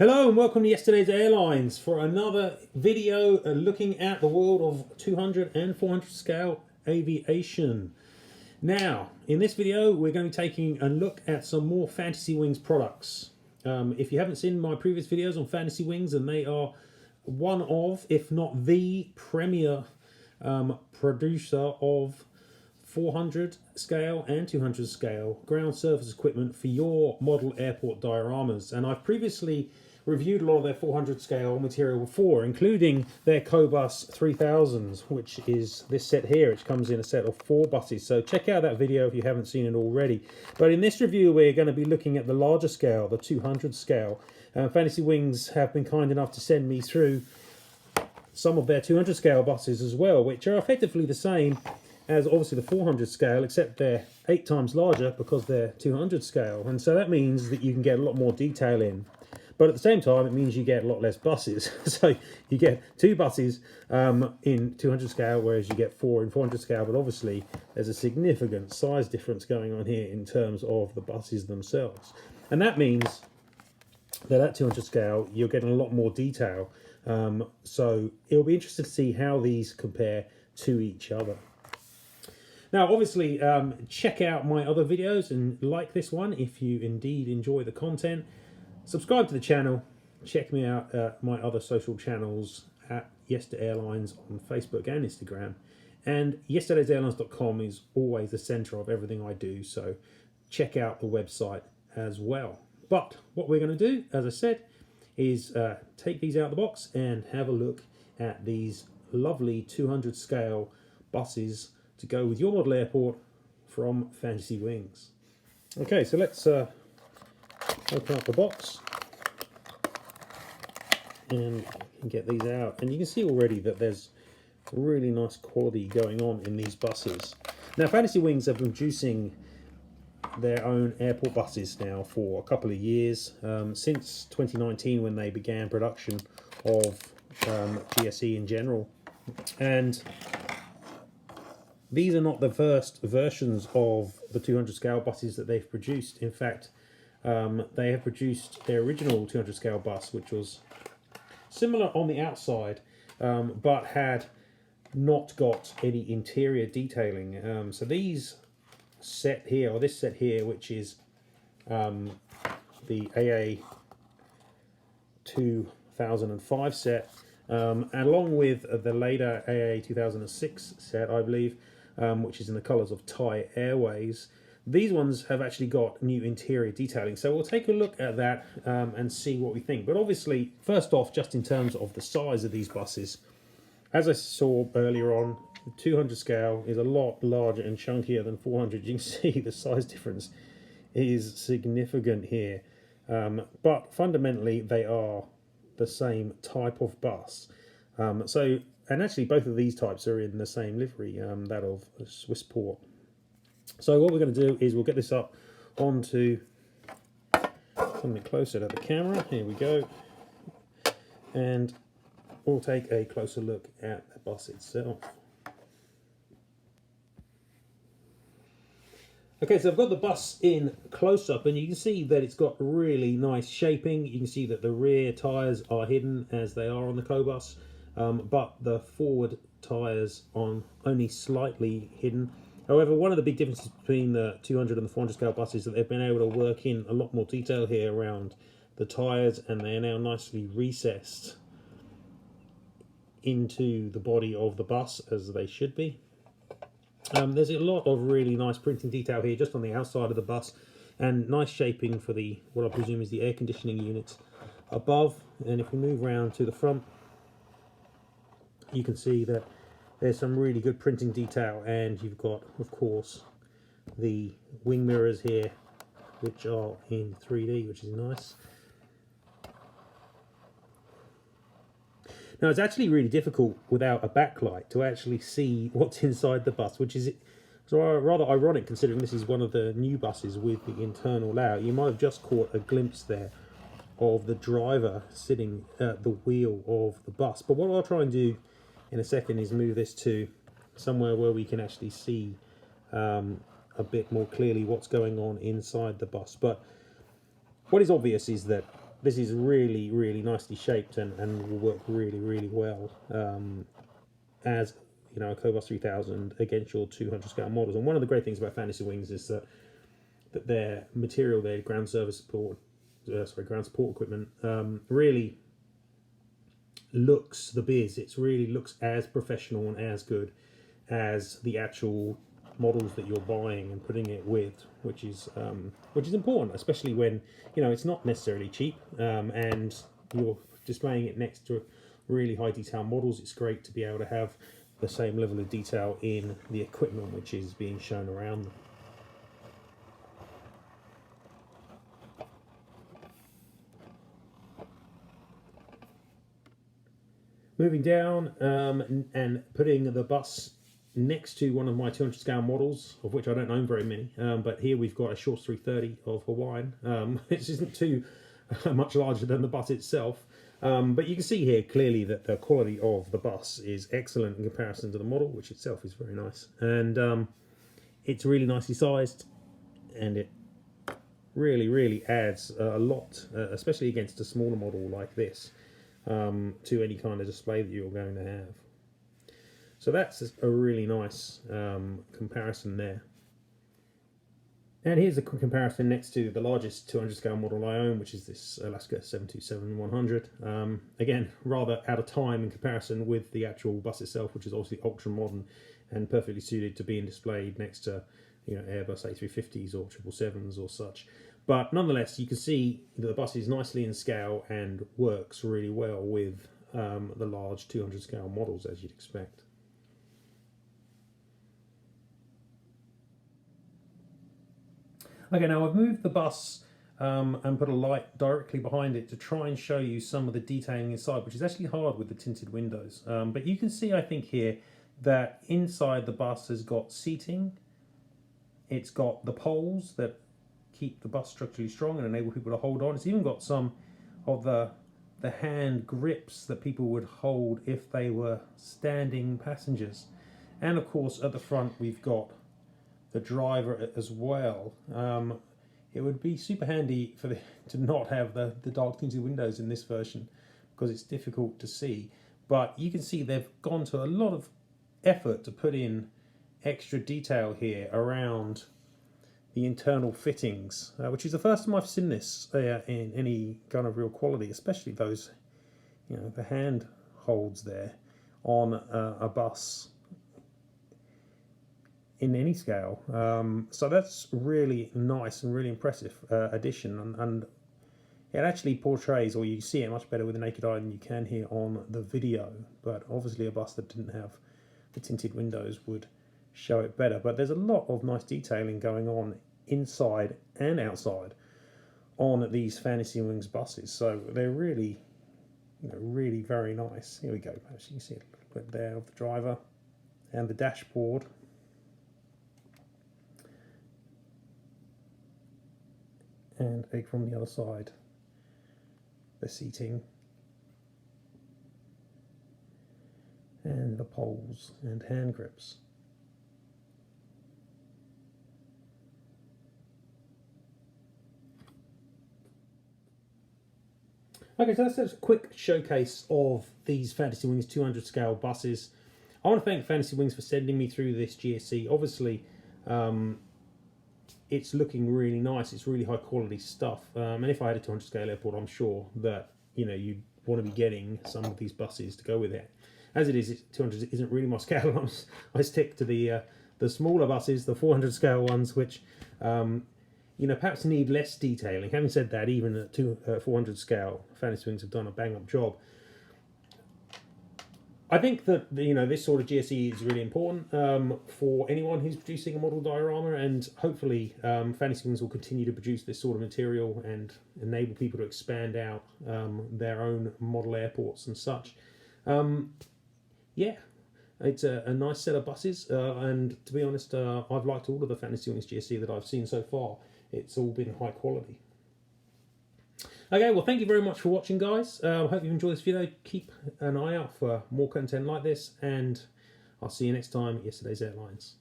Hello and welcome to yesterday's Airlines for another video looking at the world of 200 and 400 scale aviation. Now, in this video, we're going to be taking a look at some more FantasyWings products. If you haven't seen my previous videos on FantasyWings, and they are one of, if not the premier producer of 400 scale and 200 scale ground surface equipment for your model airport dioramas. And I've previously reviewed a lot of their 400 scale material before, including their COBUS 3000s, which is this set here, which comes in a set of 4 buses. So check out that video if you haven't seen it already. But in this review, we're going to be looking at the larger scale, the 200 scale. FantasyWings have been kind enough to send me through some of their 200 scale buses as well, which are effectively the same as obviously the 400 scale, except they're 8 times larger because they're 200 scale. And so that means that you can get a lot more detail in. But at the same time, it means you get a lot less buses. So you get 2 buses in 200 scale, whereas you get 4 in 400 scale. But obviously, there's a significant size difference going on here in terms of the buses themselves. And that means that at 200 scale, you're getting a lot more detail. So it'll be interesting to see how these compare to each other. Now, obviously, check out my other videos and like this one if you indeed enjoy the content. Subscribe to the channel. Check me out at my other social channels at Airlines on Facebook and Instagram. And yesterdaysairlines.com is always the center of everything I do, so check out the website as well. But what we're going to do, as I said, is take these out of the box and have a look at these lovely 200 scale buses to go with your model airport from FantasyWings. Okay, so let's open up the box and get these out. And you can see already that there's really nice quality going on in these buses. Now, FantasyWings have been producing their own airport buses now for a couple of years, since 2019 when they began production of GSE in general. And these are not the first versions of the 200 scale buses that they've produced. In fact, they have produced their original 200 scale bus, which was similar on the outside, but had not got any interior detailing. So these set here, or this set here, which is the AA 2005 set, along with the later AA 2006 set, I believe, which is in the colours of Thai Airways. These ones have actually got new interior detailing. So we'll take a look at that and see what we think. But obviously, first off, just in terms of the size of these buses, as I saw earlier on, the 200 scale is a lot larger and chunkier than 400. You can see the size difference is significant here. But fundamentally, they are the same type of bus. And actually, both of these types are in the same livery, that of Swissport. So what we're going to do is we'll get this up onto something closer to the camera. Here we go. And we'll take a closer look at the bus itself. Okay, so I've got the bus in close-up, and you can see that it's got really nice shaping. You can see that the rear tyres are hidden as they are on the COBUS, but the forward tyres are only slightly hidden. However, one of the big differences between the 200 and the 400 scale buses is that they've been able to work in a lot more detail here around the tyres, and they are now nicely recessed into the body of the bus, as they should be. There's a lot of really nice printing detail here just on the outside of the bus, and nice shaping for the what I presume is the air conditioning units above. And if we move around to the front, you can see that there's some really good printing detail, and you've got, of course, the wing mirrors here, which are in 3D, which is nice. Now, it's actually really difficult without a backlight to actually see what's inside the bus, which is rather ironic considering this is one of the new buses with the internal layout. You might have just caught a glimpse there of the driver sitting at the wheel of the bus. But what I'll try and do in a second is move this to somewhere where we can actually see a bit more clearly what's going on inside the bus. But what is obvious is that this is really, really nicely shaped and will work really, really well as a COBUS 3000 against your 200 scale models. And one of the great things about FantasyWings is that their material, their ground support equipment, really looks the biz. It really looks as professional and as good as the actual models that you're buying and putting it with, which is important, especially when it's not necessarily cheap, and you're displaying it next to really high detail models. It's great to be able to have the same level of detail in the equipment which is being shown around them. Moving down and putting the bus next to one of my 200 scale models, of which I don't own very many, but here we've got a Shorts 330 of Hawaiian, which isn't too much larger than the bus itself, but you can see here clearly that the quality of the bus is excellent in comparison to the model, which itself is very nice, and it's really nicely sized, and it really adds a lot, especially against a smaller model like this, to any kind of display that you're going to have. So that's a really nice comparison there. And here's a quick comparison next to the largest 200 scale model I own, which is this Alaska 727-100. Again, rather out of time in comparison with the actual bus itself, which is obviously ultra modern and perfectly suited to being displayed next to Airbus A350s or 777s or such. But nonetheless, you can see that the bus is nicely in scale and works really well with the large 200 scale models, as you'd expect. Okay, now I've moved the bus and put a light directly behind it to try and show you some of the detailing inside, which is actually hard with the tinted windows. But you can see, I think here, that inside the bus has got seating. It's got the poles that keep the bus structurally strong and enable people to hold on. It's even got some of the hand grips that people would hold if they were standing passengers. And of course, at the front, we've got the driver as well. It would be super handy to not have the dark tinted windows in this version, because it's difficult to see. But you can see they've gone to a lot of effort to put in extra detail here around the internal fittings, which is the first time I've seen this in any kind of real quality, especially those, the hand holds there on a bus in any scale. So that's really nice and really impressive addition, and it actually portrays, or you see it much better with the naked eye than you can here on the video. But obviously a bus that didn't have the tinted windows would show it better. But there's a lot of nice detailing going on inside and outside on these FantasyWings buses, so they're really, really very nice. Here we go. Perhaps you can see a little bit there of the driver and the dashboard. And from the other side, the seating and the poles and hand grips. Okay, so that's a quick showcase of these FantasyWings 200 scale buses. I want to thank FantasyWings for sending me through this GSE. Obviously, it's looking really nice. It's really high quality stuff. And if I had a 200 scale airport, I'm sure that you'd want to be getting some of these buses to go with it. As it is, 200 isn't really my scale. I stick to the smaller buses, the 400 scale ones, which perhaps need less detailing. Having said that, even at 400 scale, FantasyWings have done a bang up job. I think that this sort of GSE is really important for anyone who's producing a model diorama, and hopefully FantasyWings will continue to produce this sort of material and enable people to expand out their own model airports and such. Yeah, it's a nice set of buses, and to be honest, I've liked all of the FantasyWings GSE that I've seen so far. It's all been high quality. Okay, well, thank you very much for watching, guys. I hope you enjoyed this video. Keep an eye out for more content like this, and I'll see you next time at Yesterday's Airlines.